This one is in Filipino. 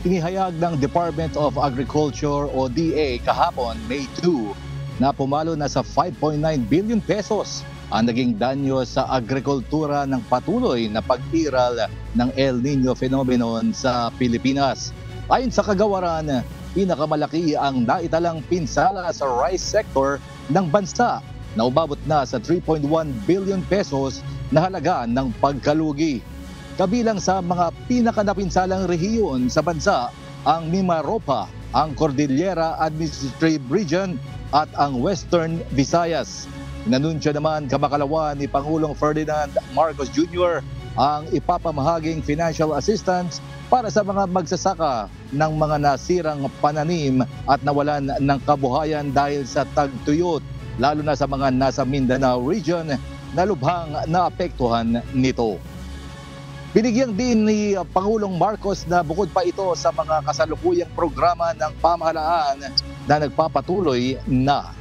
Inihayag ng Department of Agriculture o DA kahapon, May 2, na pumalo na sa 5.9 billion pesos ang naging danyo sa agrikultura ng patuloy na pag-iral ng El Nino phenomenon sa Pilipinas. Ayon sa kagawaran, pinakamalaki ang naitalang pinsala sa rice sector ng bansa na umabot na sa 3.1 billion pesos na halaga ng pagkalugi. Kabilang sa mga pinakanapinsalang rehiyon sa bansa ang Mimaropa, ang Cordillera Administrative Region at ang Western Visayas. Inanunsyo naman kamakalawa ni Pangulong Ferdinand Marcos Jr. ang ipapamahaging financial assistance para sa mga magsasaka ng mga nasirang pananim at nawalan ng kabuhayan dahil sa tagtuyot, lalo na sa mga nasa Mindanao region na lubhang naapektuhan nito. Binigyang din ni Pangulong Marcos na bukod pa ito sa mga kasalukuyang programa ng pamahalaan na nagpapatuloy na